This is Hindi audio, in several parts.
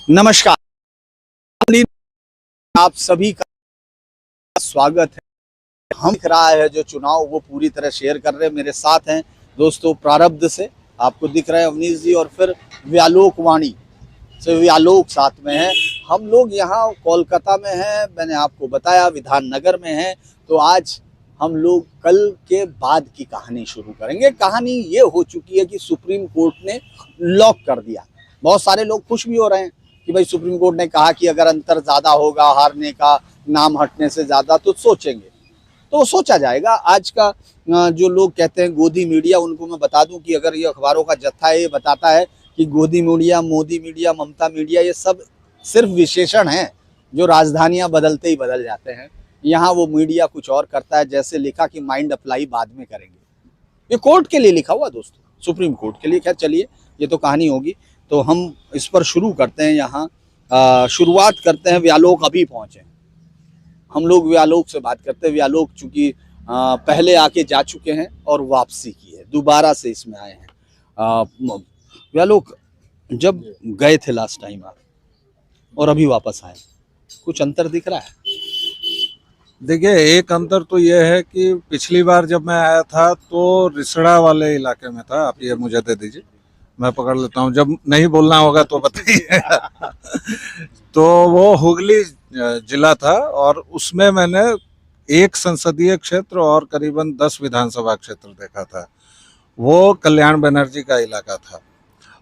नमस्कार, आप सभी का स्वागत है। हम दिख रहा है जो चुनाव वो पूरी तरह शेयर कर रहे हैं। मेरे साथ हैं दोस्तों प्रारब्ध से, आपको दिख रहे हैं अवनीश जी, और फिर व्यालोक वाणी से व्यालोक साथ में है। हम लोग यहाँ कोलकाता में हैं, मैंने आपको बताया विधान नगर में हैं। तो आज हम लोग कल के बाद की कहानी शुरू करेंगे। कहानी ये हो चुकी है कि सुप्रीम कोर्ट ने लॉक कर दिया। बहुत सारे लोग खुश भी हो रहे हैं कि भाई सुप्रीम कोर्ट ने कहा कि अगर अंतर ज्यादा होगा, हारने का नाम हटने से ज्यादा, तो सोचेंगे, तो सोचा जाएगा। आज का जो लोग कहते हैं गोदी मीडिया, उनको मैं बता दूं कि अगर ये अखबारों का जत्था है, ये बताता है कि गोदी मीडिया, मोदी मीडिया, ममता मीडिया, ये सब सिर्फ विशेषण हैं जो राजधानियां बदलते ही बदल जाते हैं। यहाँ वो मीडिया कुछ और करता है। जैसे लिखा कि माइंड अप्लाई बाद में करेंगे, ये कोर्ट के लिए लिखा हुआ दोस्तों, सुप्रीम कोर्ट के लिए। खैर चलिए, ये तो कहानी होगी, तो हम इस पर शुरू करते हैं। यहाँ शुरुआत करते हैं। व्यालोक अभी पहुंचे, हम लोग व्यालोक से बात करते हैं। व्यालोक चूंकि पहले आके जा चुके हैं और वापसी की है, दोबारा से इसमें आए हैं। व्यालोक, जब गए थे लास्ट टाइम आप और अभी वापस आए, कुछ अंतर दिख रहा है? देखिए, एक अंतर तो ये है कि पिछली बार जब मैं आया था तो रिसड़ा वाले इलाके में था। आप ये मुझे दे दीजिए, मैं पकड़ लेता हूँ, जब नहीं बोलना होगा तो बताइए। तो वो हुगली जिला था और उसमें मैंने एक संसदीय क्षेत्र और करीबन 10 विधानसभा क्षेत्र देखा था। वो कल्याण बनर्जी का इलाका था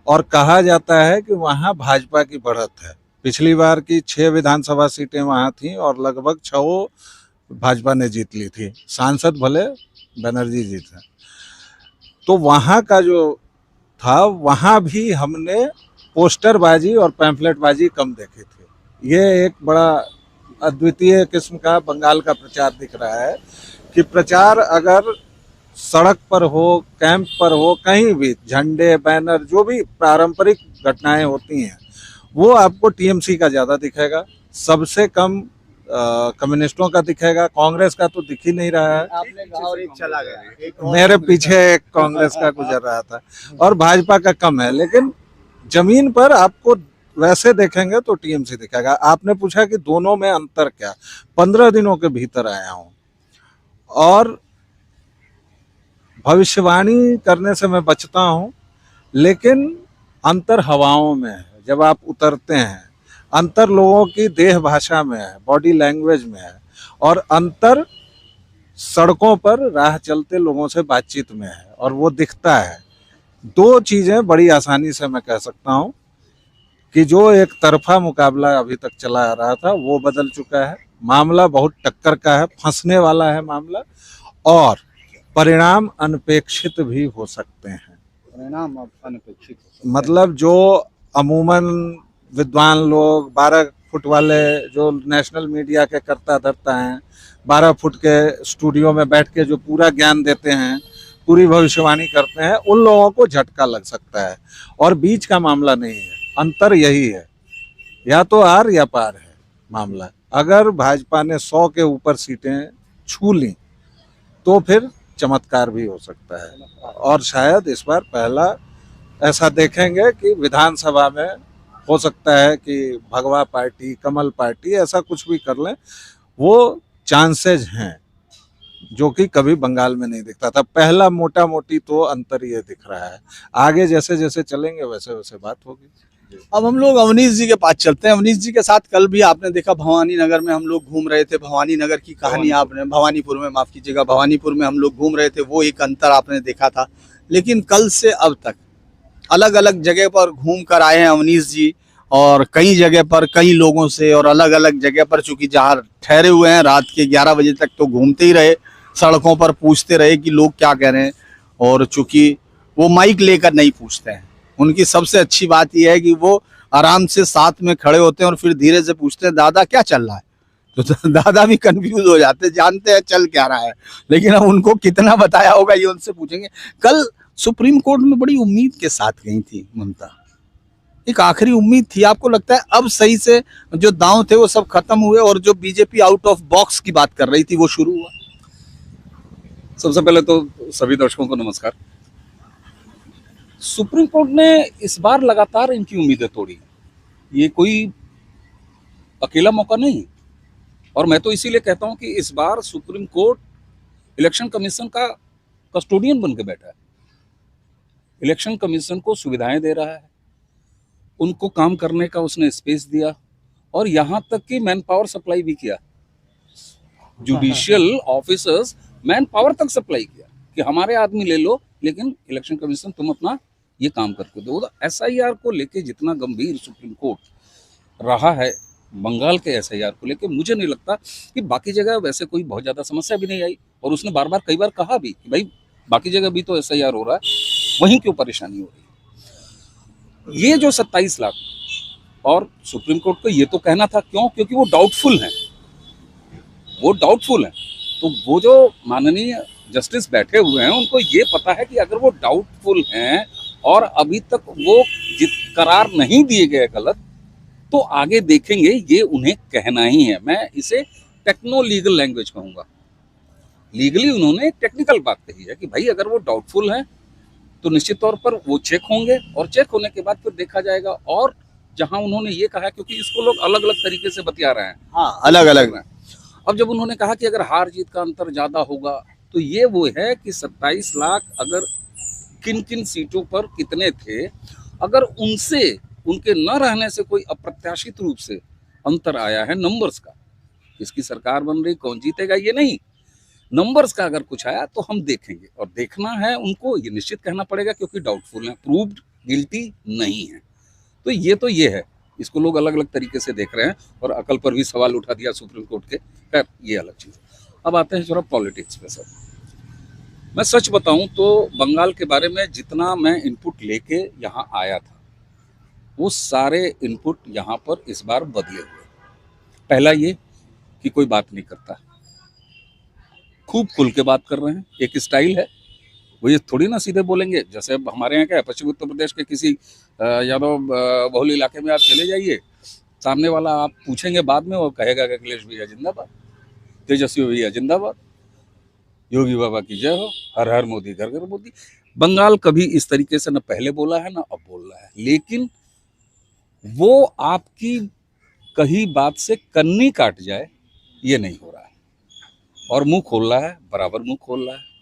और कहा जाता है कि वहाँ भाजपा की बढ़त है। पिछली बार की 6 विधानसभा सीटें वहाँ थीं और लगभग 6 भाजपा ने जीत ली थी। सांसद भले बनर्जी जीते। तो वहाँ का जो था, वहाँ भी हमने पोस्टरबाजी और पैम्फलेटबाजी कम देखी थी। ये एक बड़ा अद्वितीय किस्म का बंगाल का प्रचार दिख रहा है कि प्रचार अगर सड़क पर हो, कैंप पर हो, कहीं भी झंडे, बैनर, जो भी पारंपरिक घटनाएं होती हैं, वो आपको टीएमसी का ज़्यादा दिखेगा, सबसे कम कम्युनिस्टों का दिखेगा। कांग्रेस का तो दिख ही नहीं रहा है। आपने कहा और एक चला गया, एक मेरे पीछे एक कांग्रेस का गुजर रहा था और भाजपा का कम है, लेकिन जमीन पर आपको वैसे देखेंगे तो टीएमसी दिखेगा। आपने पूछा कि दोनों में अंतर क्या, 15 दिनों के भीतर आया हूं और भविष्यवाणी करने से मैं बचता हूं, लेकिन अंतर हवाओं में है। जब आप उतरते हैं, अंतर लोगों की देह भाषा में है, बॉडी लैंग्वेज में है, और अंतर सड़कों पर राह चलते लोगों से बातचीत में है, और वो दिखता है। 2 चीजें बड़ी आसानी से मैं कह सकता हूं कि जो एक तरफा मुकाबला अभी तक चला आ रहा था वो बदल चुका है। मामला बहुत टक्कर का है, फंसने वाला है मामला, और परिणाम अनपेक्षित भी हो सकते हैं। परिणाम अनपेक्षित, मतलब जो अमूमन विद्वान लोग 12 फुट वाले जो नेशनल मीडिया के करता धरता हैं, 12 फुट के स्टूडियो में बैठ के जो पूरा ज्ञान देते हैं, पूरी भविष्यवाणी करते हैं, उन लोगों को झटका लग सकता है। और बीच का मामला नहीं है, अंतर यही है, या तो आर या पार है मामला। अगर भाजपा ने 100 के ऊपर सीटें छू ली तो फिर चमत्कार भी हो सकता है, और शायद इस बार पहला ऐसा देखेंगे कि विधानसभा में हो सकता है कि भगवा पार्टी, कमल पार्टी ऐसा कुछ भी कर लें। वो चांसेज हैं जो कि कभी बंगाल में नहीं दिखता था। पहला मोटा मोटी तो अंतर ये दिख रहा है। आगे जैसे जैसे चलेंगे वैसे वैसे बात होगी। अब हम लोग अवनीश जी के पास चलते हैं। अवनीश जी के साथ कल भी आपने देखा, भवानी नगर में हम लोग घूम रहे थे। भवानी नगर की कहानी आपने, भवानीपुर में, माफ कीजिएगा, भवानीपुर में हम लोग घूम रहे थे, वो एक अंतर आपने देखा था। लेकिन कल से अब तक अलग अलग जगह पर घूम कर आए हैं अवनीश जी, और कई जगह पर कई लोगों से, और अलग अलग जगह पर चूंकि जहाँ ठहरे हुए हैं रात के 11 बजे तक तो घूमते ही रहे, सड़कों पर पूछते रहे कि लोग क्या कह रहे हैं। और चूंकि वो माइक लेकर नहीं पूछते हैं, उनकी सबसे अच्छी बात यह है कि वो आराम से साथ में खड़े होते हैं और फिर धीरे से पूछते हैं, दादा क्या चल रहा है? तो दादा भी कंफ्यूज हो जाते हैं, जानते हैं चल क्या रहा है, लेकिन अब उनको कितना बताया होगा ये उनसे पूछेंगे। कल सुप्रीम कोर्ट में बड़ी उम्मीद के साथ गई थी ममता, एक आखिरी उम्मीद थी। आपको लगता है अब सही से जो दांव थे वो सब खत्म हुए और जो बीजेपी आउट ऑफ बॉक्स की बात कर रही थी वो शुरू हुआ? सबसे पहले तो सभी दर्शकों को नमस्कार। सुप्रीम कोर्ट ने इस बार लगातार इनकी उम्मीदें तोड़ी। ये कोई अकेला मौका नहीं है। और मैं तो इसीलिए कहता हूं कि इस बार सुप्रीम कोर्ट इलेक्शन कमीशन का कस्टोडियन बन के बैठा है। इलेक्शन कमीशन को सुविधाएं दे रहा है, उनको काम करने का उसने स्पेस दिया, और यहां तक कि मैन पावर सप्लाई भी किया। जुडिशियल ऑफिसर्स मैन पावर तक सप्लाई किया कि हमारे आदमी ले लो, लेकिन इलेक्शन कमीशन तुम अपना ये काम करके दो। तो एसआईआर को लेके जितना गंभीर सुप्रीम कोर्ट रहा है बंगाल के एसआईआर को लेके, मुझे नहीं लगता कि बाकी जगह वैसे कोई बहुत ज्यादा समस्या भी नहीं आई। और उसने बार बार कई बार कहा भी कि भाई बाकी जगह भी तो एसआईआर हो रहा है, वहीं क्यों परेशानी हो रही है। ये जो 27 लाख, और सुप्रीम कोर्ट को ये तो कहना था, क्यों? क्योंकि वो डाउटफुल हैं, वो डाउटफुल हैं। तो वो जो माननीय जस्टिस बैठे हुए हैं उनको ये पता है कि अगर वो डाउटफुल हैं और अभी तक वो करार नहीं दिए गए गलत, तो आगे देखेंगे, ये उन्हें कहना ही है। मैं इसे टेक्नो लीगल लैंग्वेज कहूंगा। लीगली उन्होंने एक टेक्निकल बात कही है कि भाई अगर वो डाउटफुल हैं तो निश्चित तौर पर वो चेक होंगे, और चेक होने के बाद फिर देखा जाएगा। और जहां उन्होंने ये कहा, क्योंकि इसको लोग अलग अलग तरीके से बतिया रहे हैं, हाँ, अलग अलग। अब जब उन्होंने कहा कि अगर हार जीत का अंतर ज्यादा होगा, तो ये वो है कि 27 लाख अगर किन किन सीटों पर कितने थे, अगर उनसे उनके न रहने से कोई अप्रत्याशित रूप से अंतर आया है नंबर्स का, किसकी सरकार बन रही, कौन जीतेगा, ये नहीं, नंबर्स का अगर कुछ आया तो हम देखेंगे। और देखना है उनको, ये निश्चित कहना पड़ेगा, क्योंकि डाउटफुल है, प्रूव्ड गिल्टी नहीं है। तो ये है, इसको लोग अलग अलग तरीके से देख रहे हैं, और अकल पर भी सवाल उठा दिया सुप्रीम कोर्ट के। खैर ये अलग चीज है। अब आते हैं थोड़ा पॉलिटिक्स पे। सर मैं सच बताऊं तो बंगाल के बारे में जितना मैं इनपुट लेके यहाँ आया था, वो सारे इनपुट यहाँ पर इस बार बदले हुए। पहला ये कि कोई बात नहीं करता, खूब खुल के बात कर रहे हैं, एक स्टाइल है। वो ये थोड़ी ना सीधे बोलेंगे, जैसे अब हमारे यहाँ क्या है, पश्चिमी उत्तर प्रदेश के किसी यादव बहुल इलाके में आप चले जाइए, सामने वाला आप पूछेंगे बाद में, वो कहेगा कि अखिलेश भैया जिंदाबाद, तेजस्वी भैया जिंदाबाद, योगी बाबा की जय हो, हर हर मोदी, घर घर मोदी। बंगाल कभी इस तरीके से न पहले बोला है, ना अब बोल रहा है, लेकिन वो आपकी कही बात से कन्नी काट जाए, ये नहीं हो रहा है। और मुंह खोल रहा है, बराबर मुंह खोल रहा है।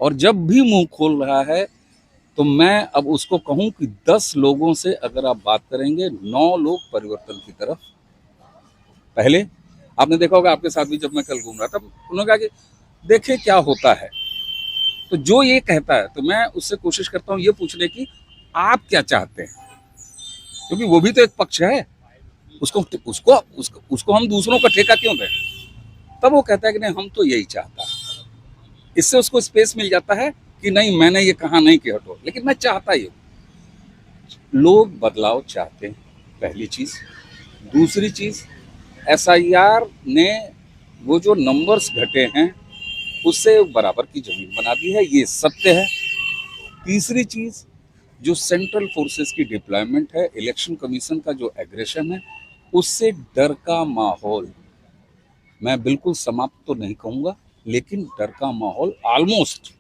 और जब भी मुंह खोल रहा है, तो मैं अब उसको कहूं कि 10 लोगों से अगर आप बात करेंगे, 9 लोग परिवर्तन की तरफ। पहले आपने देखा होगा, आपके साथ भी जब मैं कल घूम रहा था, उन्होंने कहा कि देखें क्या होता है। तो जो ये कहता है, तो मैं उससे कोशिश करता हूं ये पूछने की, आप क्या चाहते हैं, क्योंकि वो भी तो एक पक्ष है। उसको हम दूसरों का ठेका क्यों दें। तब वो कहता है कि नहीं, हम तो यही चाहता है। इससे उसको स्पेस मिल जाता है कि नहीं, मैंने ये कहा नहीं कि हटो, लेकिन मैं चाहता ही हूं। लोग बदलाव चाहते हैं, पहली चीज। दूसरी चीज, एसआईआर ने वो जो नंबर्स घटे हैं उससे बराबर की जमीन बना दी है, ये सत्य है। तीसरी चीज, जो सेंट्रल फोर्सेस की डिप्लॉयमेंट है, इलेक्शन कमीशन का जो एग्रेशन है, उससे डर का माहौल, मैं बिल्कुल समाप्त तो नहीं कहूंगा, लेकिन डर का माहौल ऑलमोस्ट,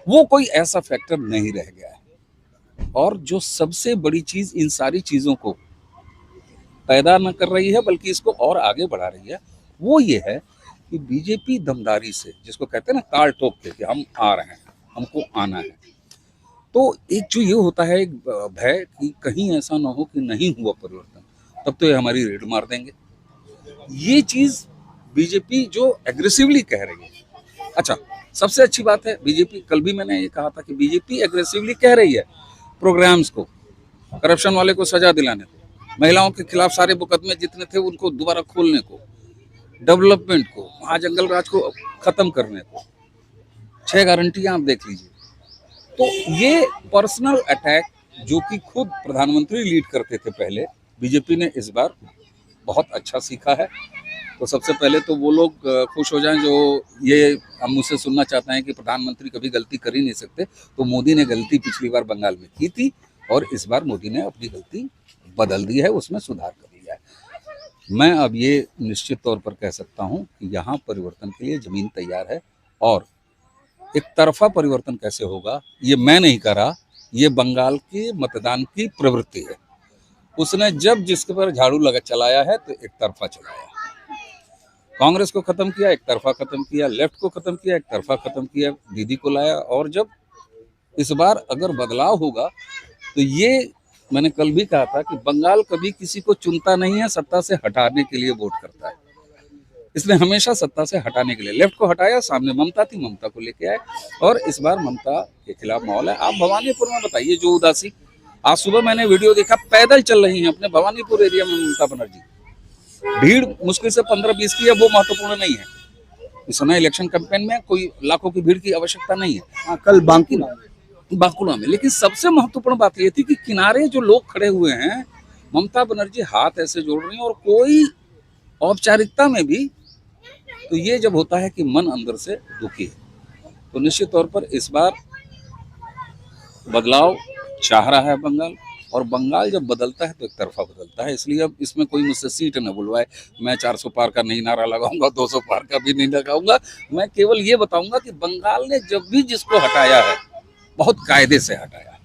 वो कोई ऐसा फैक्टर नहीं रह गया है। और जो सबसे बड़ी चीज इन सारी चीजों को पैदा न कर रही है, बल्कि इसको और आगे बढ़ा रही है, वो ये है कि बीजेपी दमदारी से, जिसको कहते हैं ना ताल ठोक के कि हम आ रहे हैं, हमको आना है, तो एक जो ये होता है, एक भय कि कहीं ऐसा ना हो कि नहीं हुआ परिवर्तन, तब तो ये हमारी रेड मार देंगे। ये चीज बीजेपी जो एग्रेसिवली कह रही है। अच्छा, सबसे अच्छी बात है, बीजेपी, कल भी मैंने ये कहा था कि बीजेपी एग्रेसिवली कह रही है प्रोग्राम्स को, करप्शन वाले को सजा दिलाने को, महिलाओं के खिलाफ सारे मुकदमे जितने थे उनको दोबारा खोलने को, डेवलपमेंट को, महाजंगल राज को खत्म करने को, 6 गारंटियां आप देख लीजिए। तो ये पर्सनल अटैक जो कि खुद प्रधानमंत्री लीड करते थे पहले, बीजेपी ने इस बार बहुत अच्छा सीखा है। तो सबसे पहले तो वो लोग खुश हो जाएं जो ये हम मुझसे सुनना चाहते हैं कि प्रधानमंत्री कभी गलती कर ही नहीं सकते। तो मोदी ने गलती पिछली बार बंगाल में की थी, और इस बार मोदी ने अपनी गलती बदल दी है, उसमें सुधार कर दिया है। मैं अब ये निश्चित तौर पर कह सकता हूँ कि यहाँ परिवर्तन के लिए जमीन तैयार है। और एक तरफा परिवर्तन कैसे होगा, ये मैं नहीं कह रहा, ये बंगाल के मतदान की प्रवृत्ति है। उसने जब जिसके पर झाड़ू लगा चलाया है तो एक तरफा चलाया। कांग्रेस को खत्म किया, एक तरफा खत्म किया, लेफ्ट को खत्म किया, एक तरफा खत्म किया, दीदी को लाया। और जब इस बार अगर बदलाव होगा तो ये मैंने कल भी कहा था कि बंगाल कभी किसी को चुनता नहीं है, सत्ता से हटाने के लिए वोट करता है। इसने हमेशा सत्ता से हटाने के लिए लेफ्ट को हटाया। सामने ममता थी, ममता को लेके आए और इस बार ममता के खिलाफ माहौल है। आप भवानीपुर में बताइए जो उदासी, आज सुबह मैंने वीडियो देखा, पैदल चल रही हैं अपने भवानीपुर एरिया में ममता बनर्जी। भीड़ मुश्किल से 15-20 की है, वो महत्वपूर्ण नहीं है। इस समय इलेक्शन कैंपेन में कोई लाखों की भीड़ की आवश्यकता नहीं है। हाँ, कल बांकुड़ा में लेकिन सबसे महत्वपूर्ण बात यह थी कि किनारे जो लोग खड़े हुए हैं, ममता बनर्जी हाथ ऐसे जोड़ रही हैं और कोई औपचारिकता में भी, तो ये जब होता है कि मन अंदर से दुखी है। तो निश्चित तौर पर इस बार बदलाव चाह रहा है बंगाल, और बंगाल जब बदलता है तो एक तरफा बदलता है। इसलिए अब इसमें कोई मुझसे सीट न बुलवाए, मैं 400 पार का नहीं नारा लगाऊंगा, 200 पार का भी नहीं लगाऊंगा। मैं केवल ये बताऊंगा कि बंगाल ने जब भी जिसको हटाया है बहुत कायदे से हटाया।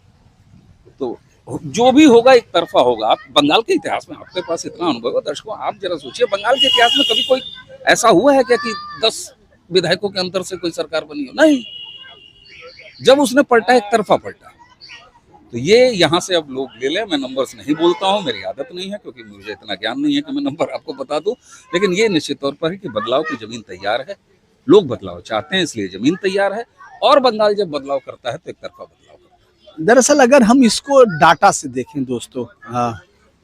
तो जो भी होगा एक तरफा होगा। आप बंगाल के इतिहास में, आपके पास इतना अनुभव है दर्शकों, आप जरा सोचिए बंगाल के इतिहास में कभी कोई ऐसा हुआ है क्या कि 10 विधायकों के अंतर से कोई सरकार बनी हो? नहीं, जब उसने पलटा एक तरफा पलटा। तो ये यहाँ से अब लोग ले लें, मैं नंबर्स नहीं बोलता हूँ, मेरी आदत नहीं है, क्योंकि मुझे इतना ज्ञान नहीं है कि मैं नंबर आपको बता दूं। लेकिन ये निश्चित तौर पर है कि बदलाव की जमीन तैयार है, लोग बदलाव चाहते हैं, इसलिए जमीन तैयार है। और बंगाल जब बदलाव करता है तो एक तरफा बदलाव करता है। दरअसल अगर हम इसको डाटा से देखें दोस्तों,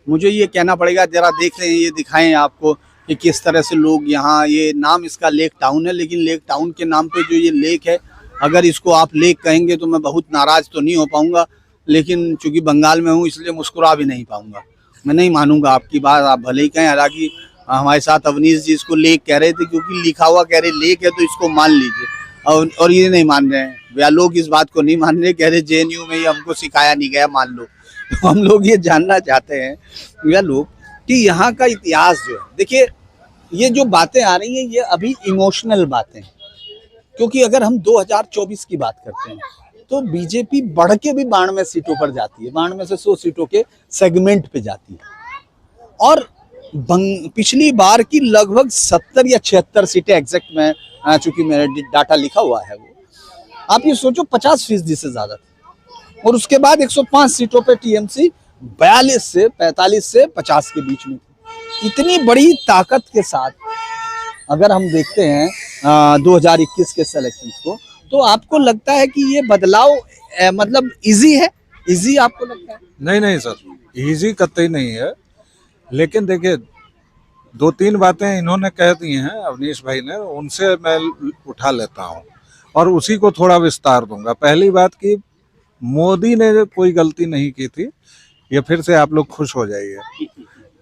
मुझे ये कहना पड़ेगा, जरा देख रहे हैं, ये दिखाएं आपको कि किस तरह से लोग यहाँ, ये नाम इसका लेक टाउन है, लेकिन लेक टाउन के नाम पे जो ये लेक है, अगर इसको आप लेक कहेंगे तो मैं बहुत नाराज तो नहीं हो पाऊंगा, लेकिन चूंकि बंगाल में हूँ इसलिए मुस्कुरा भी नहीं पाऊंगा। मैं नहीं मानूंगा आपकी बात, आप भले ही कहें। हालांकि हमारे साथ अवनीश जी इसको लेक कह रहे थे, क्योंकि लिखा हुआ कह रहे लेक है तो इसको मान लीजिए, और ये नहीं मान रहे हैं, या लोग इस बात को नहीं मान रहे, कह रहे जेएनयू में ही हमको सिखाया नहीं गया, मान लो। तो हम लोग ये जानना चाहते हैं या लोग कि यहाँ का इतिहास जो है, देखिए ये जो बातें आ रही हैं ये अभी इमोशनल बातें हैं, क्योंकि अगर हम 2024 की बात करते हैं तो बीजेपी बढ़ के भी 92 सीटों पर जाती है, 92 से 100 सीटों के सेगमेंट पे जाती है। और पिछली बार की लगभग 70 या 76 सीटें एग्जैक्ट में, चूंकि मेरा डाटा लिखा हुआ है वो, आप ये सोचो 50% से ज्यादा थी। और उसके बाद 105 सीटों पे टीएमसी 42 से 45 से 50 के बीच में थी। इतनी बड़ी ताकत के साथ अगर हम देखते हैं 2021 के सिलेक्शंस को, तो आपको लगता है कि ये बदलाव मतलब इजी है? इजी आपको लगता है? नहीं सर, इजी कतई नहीं है। लेकिन देखिए 2-3 बातें इन्होंने कह दी हैं अवनीश भाई ने, उनसे मैं उठा लेता हूं और उसी को थोड़ा विस्तार दूंगा। पहली बात कि मोदी ने कोई गलती नहीं की थी, ये फिर से आप लोग खुश हो जाइए,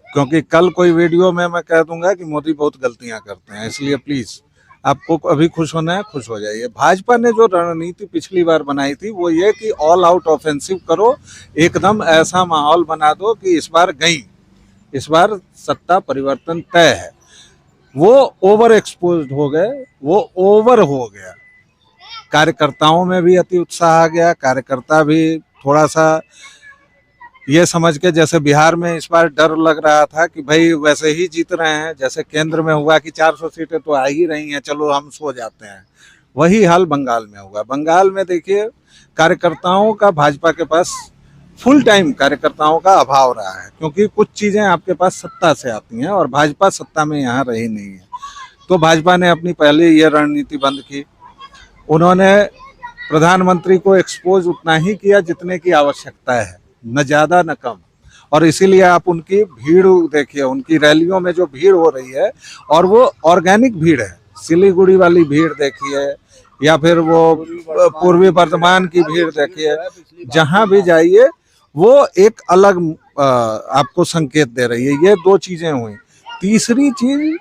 क्योंकि कल कोई वीडियो में मैं कह दूंगा कि मोदी बहुत गलतियां करते हैं, इसलिए प्लीज आपको अभी खुश होना है, खुश हो जाइए। भाजपा ने जो रणनीति पिछली बार बनाई थी वो ये कि ऑल आउट ऑफेंसिव करो, एकदम ऐसा माहौल बना दो कि इस बार सत्ता परिवर्तन तय है। वो ओवर एक्सपोज्ड हो गए, वो ओवर हो गया। कार्यकर्ताओं में भी अति उत्साह आ गया, कार्यकर्ता भी थोड़ा सा ये समझ के, जैसे बिहार में इस बार डर लग रहा था कि भाई वैसे ही जीत रहे हैं जैसे केंद्र में हुआ कि 400 सीटें तो आ ही रही हैं, चलो हम सो जाते हैं, वही हाल बंगाल में हुआ। बंगाल में देखिए कार्यकर्ताओं का, भाजपा के पास फुल टाइम कार्यकर्ताओं का अभाव रहा है, क्योंकि कुछ चीजें आपके पास सत्ता से आती हैं और भाजपा सत्ता में यहाँ रही नहीं है। तो भाजपा ने अपनी पहले ये रणनीति बंद की। उन्होंने प्रधानमंत्री को एक्सपोज उतना ही किया जितने की आवश्यकता है, न ज्यादा न कम। और इसीलिए आप उनकी भीड़ देखिए, उनकी रैलियों में जो भीड़ हो रही है, और वो ऑर्गेनिक भीड़ है। सिलीगुड़ी वाली भीड़ देखिए, या फिर वो पूर्वी बर्धमान की भीड़ देखिए, जहां भी जाइए वो एक अलग आपको संकेत दे रही है। ये 2 चीजें हुई। तीसरी चीज,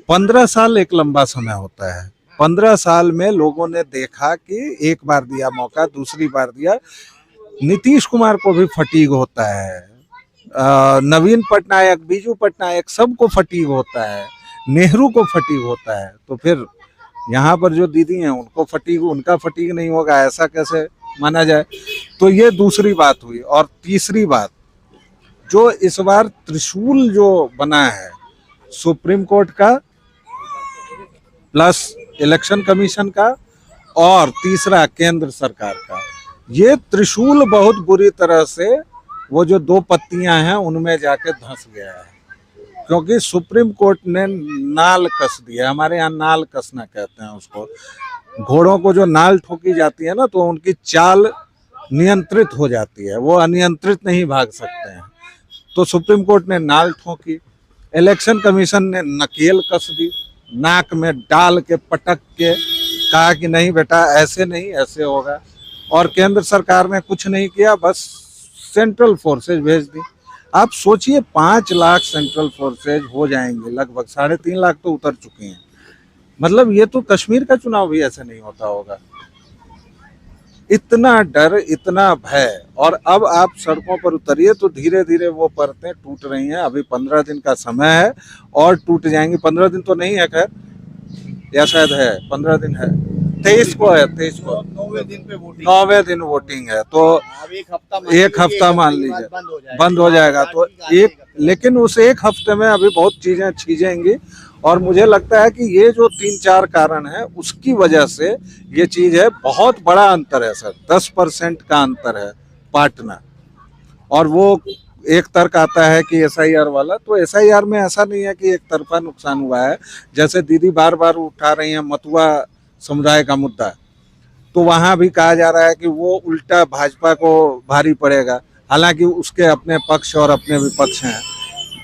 15 साल एक लंबा समय होता है। 15 साल में लोगों ने देखा कि एक बार दिया मौका, दूसरी बार दिया। नीतीश कुमार को भी फटीग होता है, नवीन पटनायक, बीजू पटनायक, सबको फटीग होता है, नेहरू को फटीग होता है। तो फिर यहाँ पर जो दीदी हैं उनको फटीग, उनका फटीग नहीं होगा, ऐसा कैसे माना जाए? तो ये दूसरी बात हुई। और तीसरी बात, जो इस बार त्रिशूल जो बना है सुप्रीम कोर्ट का प्लस इलेक्शन कमीशन का और तीसरा केंद्र सरकार का, ये त्रिशूल बहुत बुरी तरह से वो जो दो पत्तियां हैं उनमें जाके धंस गया है, क्योंकि सुप्रीम कोर्ट ने नाल कस दिया। हमारे यहाँ नाल कसना कहते हैं उसको, घोड़ों को जो नाल ठोकी जाती है ना तो उनकी चाल नियंत्रित हो जाती है, वो अनियंत्रित नहीं भाग सकते हैं। तो सुप्रीम कोर्ट ने नाल ठोकी, इलेक्शन कमीशन ने नकेल कस दी, नाक में डाल के पटक के कहा कि नहीं बेटा ऐसे नहीं ऐसे होगा, और केंद्र सरकार ने कुछ नहीं किया, बस सेंट्रल फोर्सेज भेज दी। आप सोचिए 5 लाख सेंट्रल फोर्सेज हो जाएंगे, लगभग 3.5 लाख तो उतर चुके हैं। मतलब ये तो कश्मीर का चुनाव भी ऐसे नहीं होता होगा। इतना डर, इतना भय, और अब आप सड़कों पर उतरिए तो धीरे धीरे वो परतें टूट रही हैं। अभी 15 दिन का समय है और टूट जाएंगी। 15 दिन तो नहीं है खैर, या शायद है 15 दिन है, 23 को है, 23 को 9वें दिन पे वोटिंग, 9वें दिन वोटिंग है। तो अब एक हफ्ता मान लीजिए बंद हो जाएगा। तो एक, लेकिन उस एक हफ्ते में अभी बहुत चीजें छीजेंगी, और मुझे लगता है कि ये जो 3-4 कारण है उसकी वजह से ये चीज है। बहुत बड़ा अंतर है सर, 10% का अंतर है पाटना। और वो एक तर्क आता है कि SIR वाला, तो SIR में ऐसा नहीं है कि एक तरफा नुकसान हुआ है। जैसे दीदी बार बार उठा रही हैं मतुआ समुदाय का मुद्दा, तो वहां भी कहा जा रहा है कि वो उल्टा भाजपा को भारी पड़ेगा, हालांकि उसके अपने पक्ष और अपने विपक्ष हैं।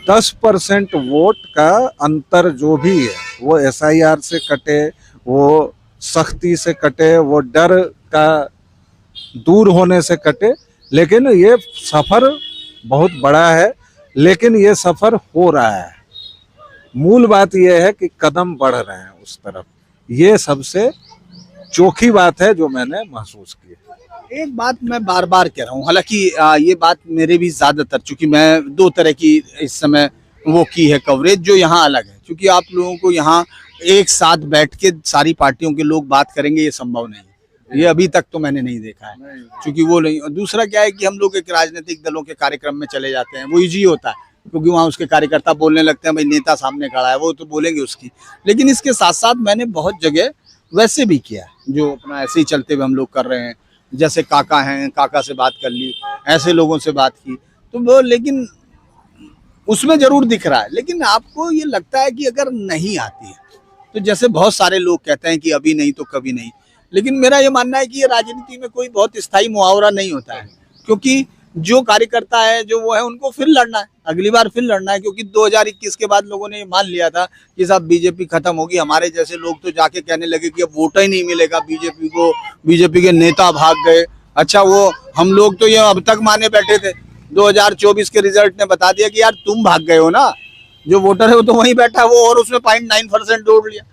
10% वोट का अंतर जो भी है वो SIR से कटे, वो सख्ती से कटे, वो डर का दूर होने से कटे, लेकिन ये सफर बहुत बड़ा है, लेकिन ये सफर हो रहा है। मूल बात यह है कि कदम बढ़ रहे हैं उस तरफ, ये सबसे चौखी बात है जो मैंने महसूस की है। एक बात मैं बार बार कह रहा हूँ, हालांकि ये बात मेरे भी ज्यादातर, चूंकि मैं 2 तरह की इस समय वो की है कवरेज, जो यहाँ अलग है, क्योंकि आप लोगों को यहाँ एक साथ बैठ के सारी पार्टियों के लोग बात करेंगे ये संभव नहीं है, ये अभी तक तो मैंने नहीं देखा है, क्योंकि वो नहीं। और दूसरा क्या है कि हम लोग एक राजनीतिक दलों के कार्यक्रम में चले जाते हैं, वो ईजी होता है, क्योंकि वहाँ उसके कार्यकर्ता बोलने लगते हैं, भाई नेता सामने खड़ा है वो तो बोलेंगे उसकी। लेकिन इसके साथ साथ मैंने बहुत जगह वैसे भी किया है, जो अपना ऐसे ही चलते हुए हम लोग कर रहे हैं, जैसे काका हैं, काका से बात कर ली, ऐसे लोगों से बात की, तो वो, लेकिन उसमें जरूर दिख रहा है। लेकिन आपको ये लगता है कि अगर नहीं आती है तो जैसे बहुत सारे लोग कहते हैं कि अभी नहीं तो कभी नहीं, लेकिन मेरा ये मानना है कि ये राजनीति में कोई बहुत स्थायी मुहावरा नहीं होता है, क्योंकि जो कार्यकर्ता है जो वो है उनको फिर लड़ना है, अगली बार फिर लड़ना है। क्योंकि 2021 के बाद लोगों ने ये मान लिया था कि साहब बीजेपी खत्म होगी, हमारे जैसे लोग तो जाके कहने लगे कि अब वोट ही नहीं मिलेगा बीजेपी को, बीजेपी के नेता भाग गए। अच्छा, वो हम लोग तो ये अब तक माने बैठे थे, 2024 के रिजल्ट ने बता दिया कि यार तुम भाग गए हो ना, जो वोटर है वो तो वहीं बैठा वो, और उसमें 0.9% जोड़ लिया,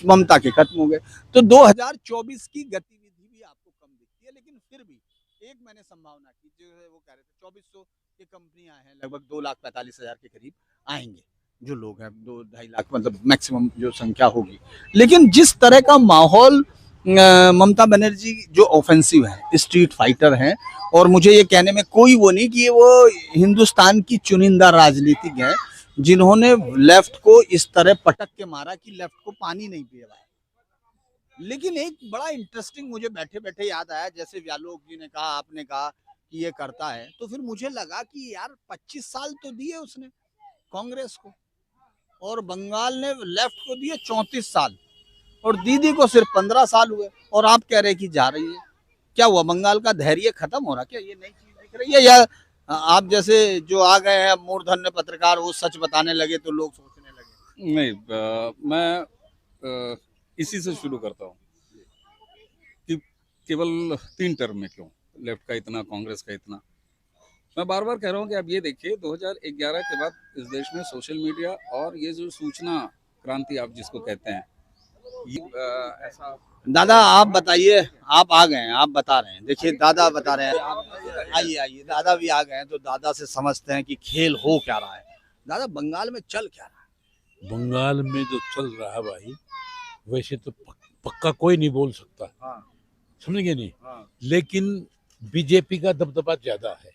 ममता के खत्म हो गए। तो 2024 की गतिविधि भी आपको कम दिखती है, लेकिन फिर भी एक मैंने संभावना की, जो है वो कह रहे थे 2400 की कंपनियां हैं, लगभग 2,45,000 के करीब आएंगे जो लोग हैं, 2-2.5 लाख मतलब मैक्सिमम जो संख्या होगी। लेकिन जिस तरह का माहौल ममता बनर्जी जो ऑफेंसिव है, स्ट्रीट फाइटर हैं, और मुझे ये कहने में कोई वो नहीं कि वो हिंदुस्तान की चुनिंदा राजनीतिक है जिन्होंने लेफ्ट को इस तरह पटक के मारा कि लेफ्ट को पानी नहीं पिया है। लेकिन एक बड़ा इंटरेस्टिंग मुझे बैठे बैठे याद आया, जैसे व्यालोक जी ने कहा, आपने कहा कि ये करता है, तो फिर मुझे लगा कि यार 25 साल तो दिए उसने कांग्रेस को, और बंगाल ने लेफ्ट को दिए 34 साल, और दीदी को सिर्फ 15 साल हुए, और आप कह रहे कि जा रही है। क्या हुआ, बंगाल का धैर्य खत्म हो रहा, क्या ये नई चीज दिख रही है, या आप जैसे जो आ गए हैं मूर्धन्य पत्रकार वो सच बताने लगे तो लोग सोचने लगे? नहीं, मैं इसी से शुरू करता हूँ कि केवल 3 टर्म में क्यों लेफ्ट का इतना, कांग्रेस का इतना। मैं बार बार कह रहा हूँ कि आप ये देखिए 2011 के बाद इस देश में सोशल मीडिया और ये जो सूचना क्रांति आप जिसको कहते हैं, ये ऐसा। दादा आप बताइए, आप आ गए हैं, आप बता रहे हैं, देखिए दादा बता रहे हैं, आइए आइए, दादा भी आ गए हैं, तो दादा से समझते हैं कि खेल हो क्या रहा है। दादा, बंगाल में चल क्या रहा है? बंगाल में जो चल रहा है भाई, वैसे तो पक्का कोई नहीं बोल सकता, हाँ, समझेंगे नहीं, हाँ, लेकिन बीजेपी का दबदबा ज्यादा है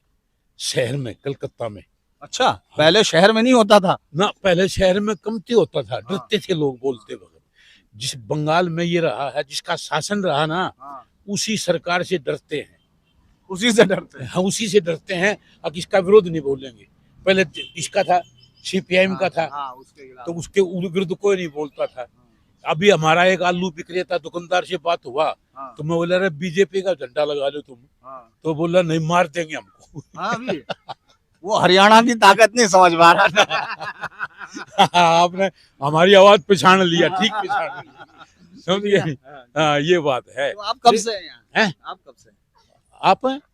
शहर में, कलकत्ता में। अच्छा, पहले शहर में नहीं होता था। ना पहले शहर में कमती होता था, डरते थे लोग बोलते वक्त। जिस बंगाल में ये रहा है, जिसका शासन रहा ना, उसी सरकार से डरते हैं, उसी से डरते हैं। हाँ उसी से डरते हैं। अब इसका विरोध नहीं बोलेंगे। पहले इसका था, सीपीआईएम का था, उसके खिलाफ। तो उसके विरुद्ध कोई नहीं बोलता था। अभी हमारा एक आलू विक्रेता दुकानदार से बात हुआ, तो मैं बोला, अरे बीजेपी का झंडा लगा लो तुम, तो बोला नहीं, मार देंगे हमको। अभी वो हरियाणा की ताकत नहीं समझ पा रहा था। आपने हमारी आवाज पहचान लिया, ठीक पहचान लिया, समझिए। हाँ ये बात है। तो आप कब से हैं यहाँ? हैं? आप कब से हैं?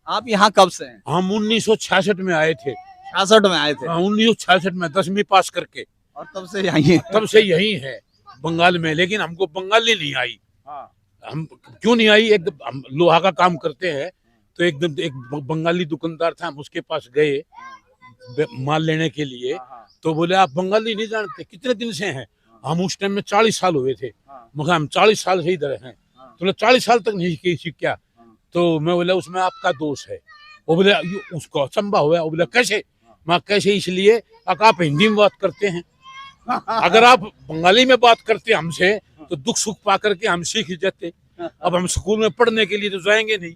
आप यहाँ कब से हैं? हम 1966 में आए थे। 66 में आए थे 1966 में 10वीं पास करके, और तब से यहीं हैं। तब से यही है बंगाल में। लेकिन हमको बंगाली नहीं आई। हम क्यों नहीं आई? एक हम लोहा का काम करते हैं, तो एकदम एक बंगाली दुकानदार था, हम उसके पास गए माल लेने के लिए, तो बोले आप बंगाली नहीं जानते, कितने दिन से हैं? हम उस टाइम में 40 साल हुए थे। मगर हम 40 साल से इधर हैं। तो बोले 40 साल तक नहीं सीखा। तो मैं बोला उसमें आपका दोष है। वो बोले उसको अचंबा हुआ। वो बोला कैसे? मैं कैसे? इसलिए आप हिंदी में बात करते हैं, अगर आप बंगाली में बात करते हमसे तो दुख सुख पा करके हम सीख जाते। अब हम स्कूल में पढ़ने के लिए तो जाएंगे नहीं,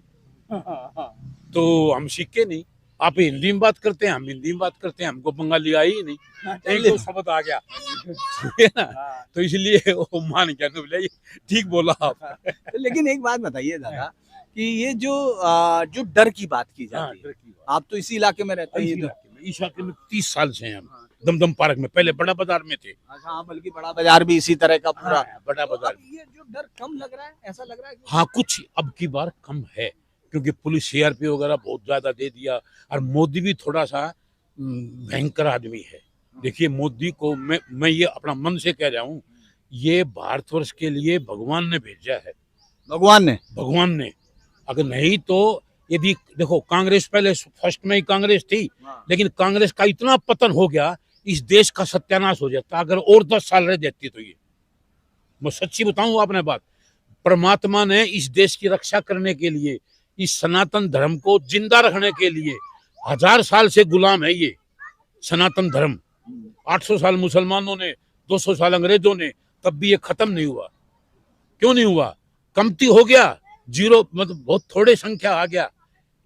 तो हम सीखे नहीं। आप हिंदी में बात करते हैं, हम हिंदी में बात करते हैं, हमको बंगाली आई ही नहीं। एक दो शब्द आ गया है ना, तो इसलिए वो मान गया। तो बोले ठीक बोला आप। लेकिन एक बात बताइए दादा कि ये जो डर की बात की जाती है, आप तो इसी इलाके में रहते हैं। इस इलाके में 30 साल से हैं हम। दमदम पार्क में, पहले बड़ा बाजार में थे। अच्छा, हाँ, बल्कि बड़ा बाजार भी इसी तरह का पूरा। बड़ा बाजार। अब ये जो डर कम लग रहा है, ऐसा लग रहा है हाँ कुछ अब की बार कम है, क्योंकि पुलिस सीआरपी वगैरह बहुत ज्यादा दे दिया। और मोदी भी थोड़ा सा भयंकर आदमी है। देखिए मोदी को मैं ये अपना मन से कह रहा हूँ, ये भारतवर्ष के लिए भगवान ने भेजा है। भगवान ने अगर नहीं तो, यदि देखो कांग्रेस पहले फर्स्ट में ही कांग्रेस थी, लेकिन कांग्रेस का इतना पतन हो गया, इस देश का सत्यानाश हो जाता। अगर और 10 साल रह जाती तो ये, मैं सच्ची बताऊं आपने बात, परमात्मा ने इस देश की रक्षा करने के लिए, इस सनातन धर्म को जिंदा रखने के लिए 1000 साल से गुलाम है ये सनातन धर्म। 800 साल मुसलमानों ने, 200 साल अंग्रेजों ने, तब भी ये खत्म नहीं हुआ। क्यों नहीं हुआ? कमती हो गया, जीरो, मतलब बहुत थोड़े संख्या आ गया,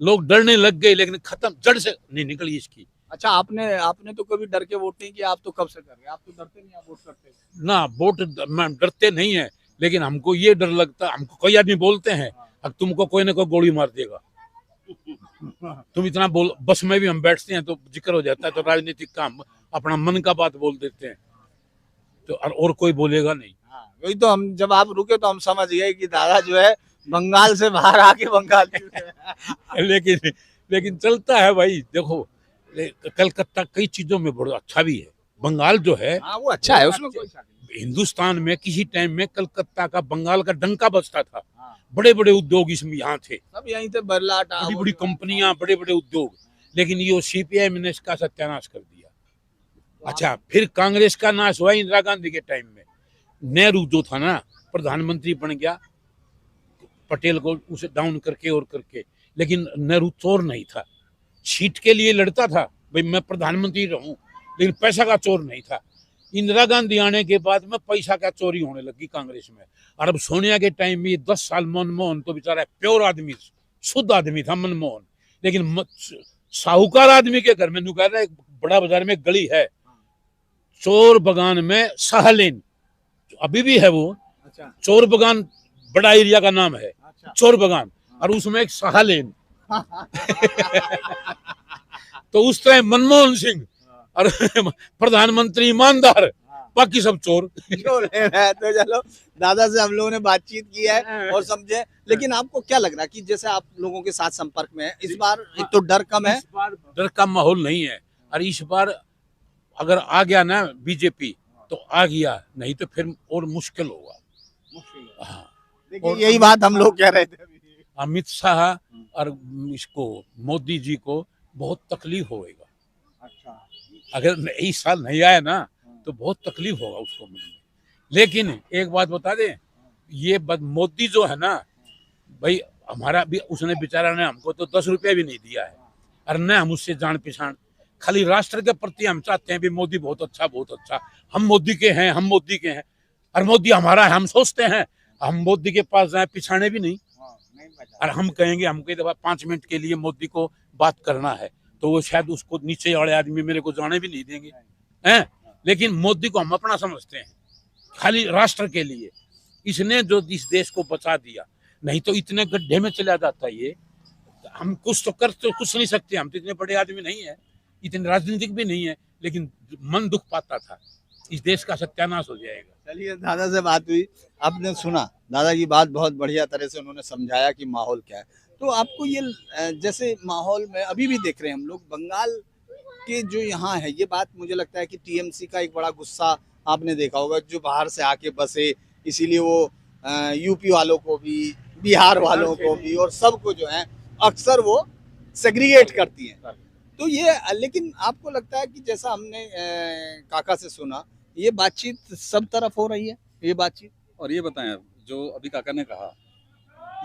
लोग डरने लग गए, लेकिन खत्म जड़ से नहीं निकली इसकी। अच्छा, आपने तो कभी डर के वोट नहीं किया? आप तो कब से कर रहे हैं? आप तो डरते नहीं, आप वोट करते हैं ना। वोट में डरते नहीं है, लेकिन हमको ये डर लगता, हमको कई आदमी बोलते हैं अब तुमको कोई ना कोई गोली मार देगा, तुम इतना बोल। बस में भी हम बैठते हैं तो जिक्र हो जाता है, तो राजनीतिक काम अपना मन का बात बोल देते हैं, तो और कोई बोलेगा नहीं। वही तो, हम जब आप रुके तो हम समझ गए कि दादा जो है बंगाल से बाहर आके बंगाली। लेकिन चलता है भाई। देखो कलकत्ता कई चीजों में बहुत अच्छा भी है। बंगाल जो है वो अच्छा है, उसमें कोई शक नहीं। हिंदुस्तान में किसी टाइम में कलकत्ता का, बंगाल का डंका बजता था। बड़े बड़े उद्योग इसमें यहाँ थे, सब यहीं थे, बिरला, बड़ी बड़ी कंपनियां, बड़े बड़े उद्योग। लेकिन ये सीपीआईएम ने इसका सत्यानाश कर दिया। अच्छा, फिर कांग्रेस का नाश हुआ इंदिरा गांधी के टाइम में। नेहरू जो था ना, प्रधानमंत्री बन गया, पटेल को उसे डाउन करके और करके। लेकिन नेहरू चोर नहीं था, सीट के लिए लड़ता था, भाई मैं प्रधानमंत्री रहूं, लेकिन पैसा का चोर नहीं था। इंदिरा गांधी आने के बाद में पैसा का चोरी होने लगी कांग्रेस में। और अब सोनिया के टाइम में 10 साल मनमोहन तो बेचारा प्योर आदमी, शुद्ध आदमी था मनमोहन, लेकिन साहूकार आदमी के घर में नुका रहा है। बड़ा बाजार में गली है, चोर बगान में साहलेन, अभी भी है वो। अच्छा, चोर बगान बड़ा एरिया का नाम है, चोर बगान, और उसमें एक साहलेन। तो उस तरह मनमोहन सिंह और प्रधानमंत्री ईमानदार, बाकी सब चोर। तो चलो, दादा से हम लोगों ने बातचीत की है और समझे। लेकिन आपको क्या लग रहा है कि जैसे आप लोगों के साथ संपर्क में है, इस बार एक तो डर कम है, इस बार डर का माहौल नहीं है। और इस बार अगर आ गया ना बीजेपी तो आ गया, नहीं तो फिर और मुश्किल होगा। हाँ, देखिए यही बात हम लोग कह रहे थे। अमित शाह और इसको मोदी जी को बहुत तकलीफ होएगा। अच्छा, अगर इस साल नहीं आया ना तो बहुत तकलीफ होगा उसको मिलने। लेकिन एक बात बता दें, ये मोदी जो है ना भाई, हमारा भी उसने बेचारा ने हमको तो 10 रुपया भी नहीं दिया है, और न हम उससे जान पहचान। खाली राष्ट्र के प्रति हम चाहते हैं भी मोदी बहुत अच्छा, हम मोदी के हैं, हम मोदी के हैं, और मोदी हमारा है, हम सोचते हैं हम मोदी के पास जाए पिछाने भी नहीं, और हम कहेंगे हमको दफा 5 मिनट के लिए मोदी को बात करना है, तो वो शायद उसको नीचे वाले आदमी मेरे को जाने भी नहीं देंगे, हैं? लेकिन मोदी को हम अपना समझते हैं, खाली राष्ट्र के लिए। इसने जो इस देश को बचा दिया, नहीं तो इतने गड्ढे में चला जाता ये। हम कुछ तो कर तो कुछ नहीं सकते, हम तो इतने बड़े आदमी नहीं है, इतने राजनीतिक भी नहीं है, लेकिन मन दुख पाता था इस देश का सत्यानाश हो जाएगा। चलिए, दादा से बात हुई, आपने सुना दादा की बात, बहुत बढ़िया तरह से उन्होंने समझाया कि माहौल क्या है। तो आपको ये जैसे माहौल में अभी भी देख रहे हैं हम लोग बंगाल के जो यहाँ है, ये बात मुझे लगता है कि टीएमसी का एक बड़ा गुस्सा आपने देखा होगा, जो बाहर से आके बसे, इसीलिए वो यूपी वालों को भी, बिहार वालों को भी, और सबको जो है अक्सर वो सेग्रीगेट करती हैं। तो ये, लेकिन आपको लगता है कि जैसा हमने काका से सुना, ये बातचीत सब तरफ हो रही है, ये बातचीत? और ये बताएं, जो अभी काका ने कहा,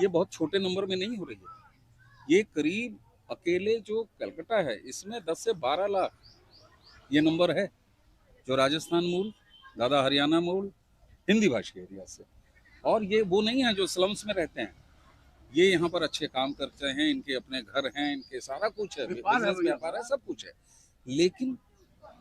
ये बहुत छोटे नंबर में नहीं हो रही है। ये करीब अकेले जो कलकत्ता है, इसमें 10 से 12 लाख ये नंबर है, जो राजस्थान मूल, दादा हरियाणा मूल, हिंदी भाषी एरिया से। और ये वो नहीं है जो स्लम्स में रहते हैं, ये यहाँ पर अच्छे काम करते हैं, इनके अपने घर हैं, इनके सारा कुछ है, बिजनेस व्यापार है, सब कुछ है। लेकिन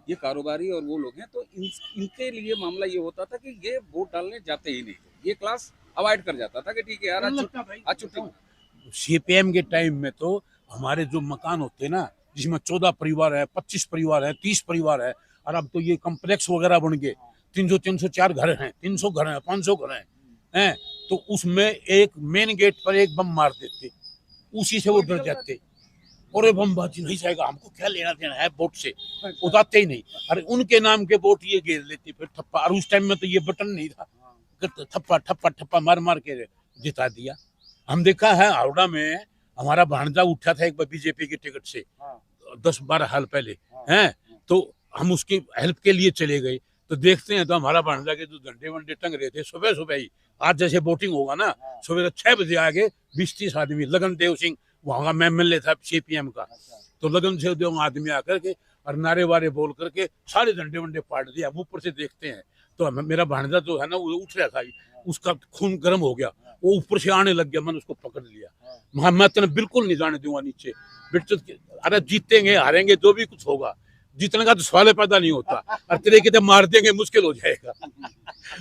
ये कारोबारी और वो लोग हैं, तो इनके लिए मामला ये होता था कि ये वोट डालने जाते ही नहीं थे, ये क्लास अवॉइड कर जाता था कि ठीक है यार, आज छुट्टी। सीपीएम के टाइम में तो हमारे जो मकान होते ना, जिसमें 14 परिवार है, 25 परिवार है, 30 परिवार है, और अब तो ये कम्प्लेक्स वगैरह बन गए, 304 घर हैं, 300 घर हैं, 500 घर हैं, तो उसमें एक मेन गेट पर एक बम मार देते, उसी से वो डर जाते, और ये बमबाजी नहीं जाएगा, हमको क्या लेना देना है वोट से, उतारते ही नहीं। अरे उनके नाम के वोट ये घेर लेते, फिर थप्पा, और उस टाइम में तो ये बटन नहीं था, थप्पा थप्पा थप्पा मार मार के जिता दिया। हम देखा है हावड़ा में, हमारा भांजा उठा था एक बार बीजेपी की टिकट से 10-12 साल पहले, हैं, तो हम उसकी हेल्प के लिए चले गए, तो देखते हैं तो हमारा भांजा के जो झंडे वंडे टंग रहे थे सुबह सुबह ही, आज जैसे वोटिंग होगा ना, सुबह 6 बजे आगे 20-30 आदमी, लगन देव सिंह वहां का एमएलए था सीपीएम का, तो लगन से देव आदमी आकर के और नारे वारे बोल करके सारे झंडे वंडे पाट दिया। हम ऊपर से देखते हैं तो मेरा भांजा जो है ना, वो उठ रहा था, उसका खून गर्म हो गया, वो ऊपर से आने लग गया, मैंने उसको पकड़ लिया, मैं तेने बिल्कुल नहीं जाने दूंगा नीचे, अरे जीतेंगे हारेंगे जो भी कुछ होगा, जीतने का तो सवाल पैदा नहीं होता, और तेरे कितने मार देंगे मुश्किल हो जाएगा।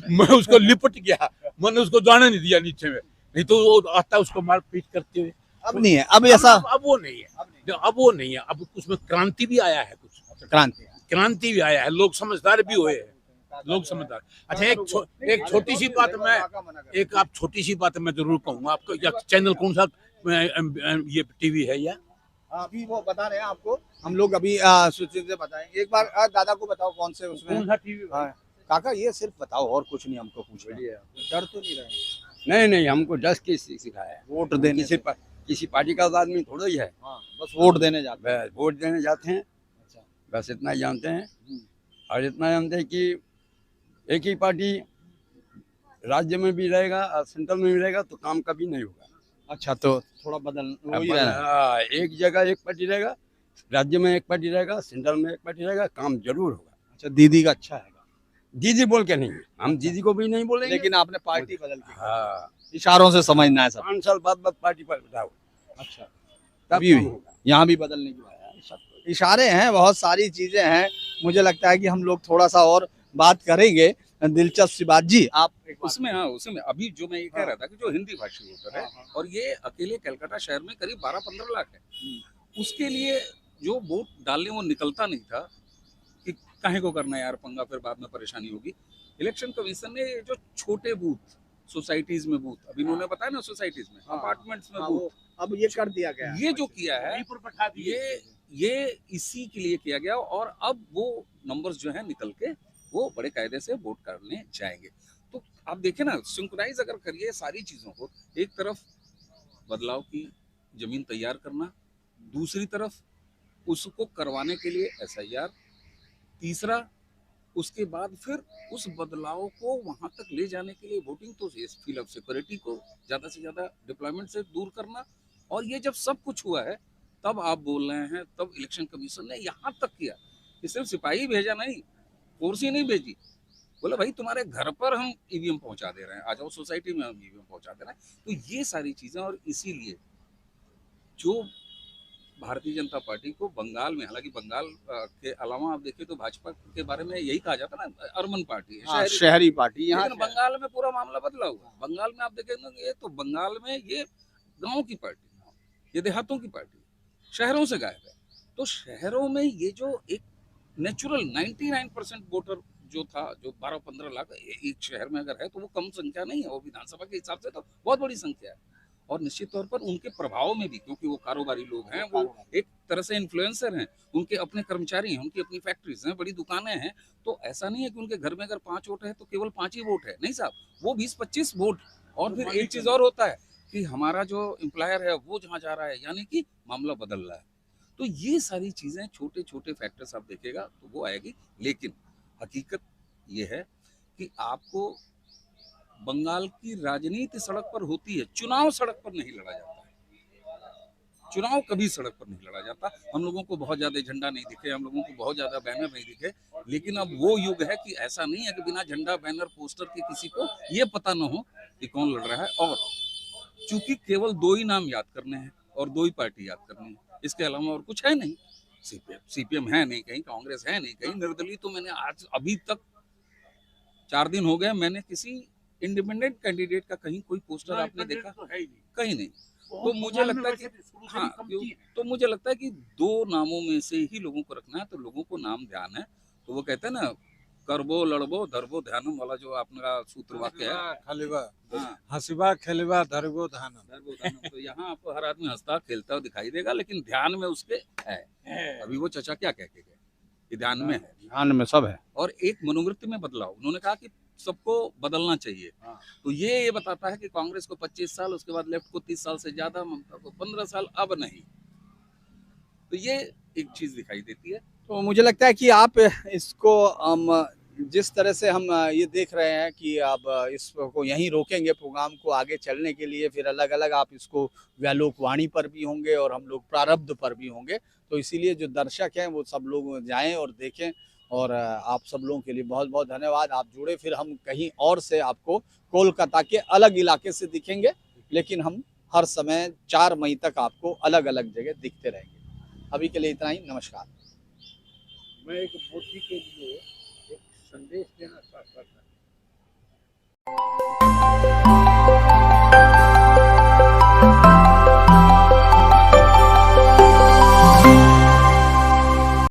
मैं उसको लिपट गया, मैंने उसको जाने नहीं दिया नीचे में, नहीं तो वो आता उसको मार पीट करते हुए। अब नहीं है, अब ऐसा अब वो नहीं है, अब वो नहीं है, अब उसमें क्रांति भी आया है, कुछ क्रांति भी आया है, लोग समझदार भी हुए हैं, लोग समझदार। अच्छा, एक छोटी सी बात मैं, एक आप छोटी सी बात मैं जरूर कहूंगा आपको, या चैनल कौन सा ये टीवी है या अभी वो बता रहे हैं आपको, हम लोग अभी सूचित से बताएंगे। एक बार दादा को बताओ कौन से उसमें, कौन सा टीवी? काका ये सिर्फ बताओ, और कुछ नहीं हमको पूछना, डर तो नहीं रहे? नहीं नहीं, हमको डस की सिखाया है, वोट देने से, किसी पार्टी का आदमी थोड़ा ही है, बस वोट देने जाते हैं। बस वोट देने जाते हैं, बस इतना ही जानते हैं। और इतना जानते हैं कि एक ही पार्टी राज्य में भी रहेगा और सेंट्रल में भी रहेगा तो काम कभी नहीं होगा। अच्छा, तो थोड़ा बदल एक जगह एक पार्टी रहेगा, राज्य में एक पार्टी रहेगा, सेंट्रल में एक पार्टी रहेगा, काम जरूर होगा। अच्छा, दीदी का अच्छा है, दीदी बोल के नहीं, हम दीदी को भी नहीं बोलेंगे, लेकिन आपने पार्टी बदल के, हाँ, इशारों से समझना है सब। 5 साल बाद पार्टी पर बताओ। अच्छा, तब अभी भी काम होगा। यहाँ भी बदलने की बात है, इशारे हैं, बहुत सारी चीजें हैं। मुझे लगता है कि हम लोग थोड़ा सा और बात करेंगे, दिलचस्प सी बात। जी आप उसमें, हाँ, उसमें अभी जो मैं ये कह रहा था कि जो हिंदी भाषी वोटर है, और ये अकेले कलकत्ता शहर में करीब 12-15 लाख है, उसके लिए जो वोट डालने वो निकलता नहीं था कि काहे को करना है यार पंगा, फिर बाद में परेशानी होगी। इलेक्शन कमीशन ने जो छोटे बूथ, सोसाइटीज में बूथ, अभी इन्होंने बताया ना, सोसाइटीज में, अपार्टमेंट्स में बूथ, अब ये कर दिया गया, ये जो किया है ये इसी के लिए किया गया। और अब वो नंबर्स जो है निकल के वो बड़े कायदे से वोट करने जाएंगे। तो आप देखें ना, सिंक्रोनाइज अगर करिए सारी चीजों को, एक तरफ बदलाव की जमीन तैयार करना, दूसरी तरफ उसको करवाने के लिए SIR, तीसरा उसके बाद फिर उस बदलाव को वहां तक ले जाने के लिए वोटिंग, तो फील्ड ऑफ सिक्योरिटी को ज्यादा से ज्यादा डिप्लॉयमेंट से दूर करना। और ये जब सब कुछ हुआ है तब आप बोल रहे हैं, तब इलेक्शन कमीशन ने यहाँ तक किया कि सिर्फ सिपाही भेजा नहीं, फोर्स ही नहीं भेजी, बोले भाई तुम्हारे घर पर हम ईवीएम पहुंचा दे रहे हैं, आ जाओ सोसाइटी में हम ईवीएम पहुंचा दे रहे हैं। तो ये सारी चीजें, और इसीलिए जो भारतीय जनता पार्टी को बंगाल में, हालांकि बंगाल के अलावा आप देखिए तो भाजपा के बारे में यही कहा जाता है ना, अर्बन पार्टी है, हाँ, शहरी पार्टी यहाँ लेकिन बंगाल में पूरा मामला बदला हुआ है। बंगाल में आप देखेंगे ये तो बंगाल में ये गांव की पार्टी, ये देहातों की पार्टी, शहरों से गायब है। तो शहरों में ये जो एक नेचुरल 99% वोटर जो था, जो 12-15 लाख एक शहर में अगर है तो वो कम संख्या नहीं है, वो विधानसभा के हिसाब से तो बहुत बड़ी संख्या है। और निश्चित तौर पर उनके प्रभाव में भी, क्योंकि वो कारोबारी लोग हैं, वो एक तरह से इन्फ्लुएंसर हैं, उनके अपने कर्मचारी हैं, उनकी अपनी फैक्ट्रीज हैं, बड़ी दुकानें हैं। तो ऐसा नहीं है कि उनके घर में अगर 5 वोट है तो केवल 5 ही वोट है, नहीं साहब, वो 20-25 वोट। और फिर एक चीज और होता है कि हमारा जो एम्प्लॉयर है वो जहाँ जा रहा है, यानी कि मामला बदल रहा है। तो ये सारी चीजें, छोटे छोटे फैक्टर्स आप देखेगा तो वो आएगी। लेकिन हकीकत ये है कि आपको बंगाल की राजनीति सड़क पर होती है, चुनाव सड़क पर नहीं लड़ा जाता है। चुनाव कभी सड़क पर नहीं लड़ा जाता। हम लोगों को बहुत ज्यादा झंडा नहीं दिखे, हम लोगों को बहुत ज्यादा बैनर नहीं दिखे, लेकिन अब वो युग है कि ऐसा नहीं है कि बिना झंडा, बैनर, पोस्टर के किसी को ये पता ना हो कि कौन लड़ रहा है। और चूंकि केवल 2 ही नाम याद करने हैं और 2 ही पार्टी याद करनी है, इसके अलावा और कुछ है नहीं। सीपीएम है नहीं कहीं, कांग्रेस है नहीं कहीं, निर्दलीय तो मैंने आज अभी तक 4 दिन हो गए, मैंने किसी इंडिपेंडेंट कैंडिडेट का कहीं कोई पोस्टर आपने देखा? तो है ही नहीं। कहीं नहीं। तो मुझे लगता है कि हाँ, तो मुझे लगता है कि 2 नामों में से ही लोगों को रखना है। तो लोगों को नाम ध्यान है, तो वो कहते हैं ना, करबो लड़बो धरबो ध्यानम वाला जो अपना सूत्र वाक्य है, खलिबा हाँ, हसीबा खेलिबा धरबो धानम। धरबो ध्यानम। तो यहाँ आपको हर आदमी हंसता खेलता हुआ दिखाई देगा, लेकिन ध्यान में उसके है। अभी वो चचा क्या कह के गए, ये ध्यान में है। ध्यान में सब है। और एक मनोवृत्ति में बदलाव, उन्होंने कहा कि सबको बदलना चाहिए। तो ये बताता है कि कांग्रेस को 25 साल, उसके बाद लेफ्ट को 30 साल से ज्यादा, ममता को 15 साल, अब नहीं। तो ये एक चीज दिखाई देती है। तो मुझे लगता है कि आप इसको जिस तरह से हम ये देख रहे हैं कि आप इसको यहीं रोकेंगे, प्रोग्राम को आगे चलने के लिए, फिर अलग अलग आप इसको व्यालोकवाणी पर भी होंगे और हम लोग प्रारब्ध पर भी होंगे। तो इसीलिए जो दर्शक हैं वो सब लोग जाएं और देखें। और आप सब लोगों के लिए बहुत बहुत धन्यवाद, आप जुड़े। फिर हम कहीं और से आपको कोलकाता के अलग इलाके से दिखेंगे, लेकिन हम हर समय 4 मई तक आपको अलग अलग जगह दिखते रहेंगे। अभी के लिए इतना ही, नमस्कार। मैं एक मोदी के लिए एक संदेश देना चाहता था।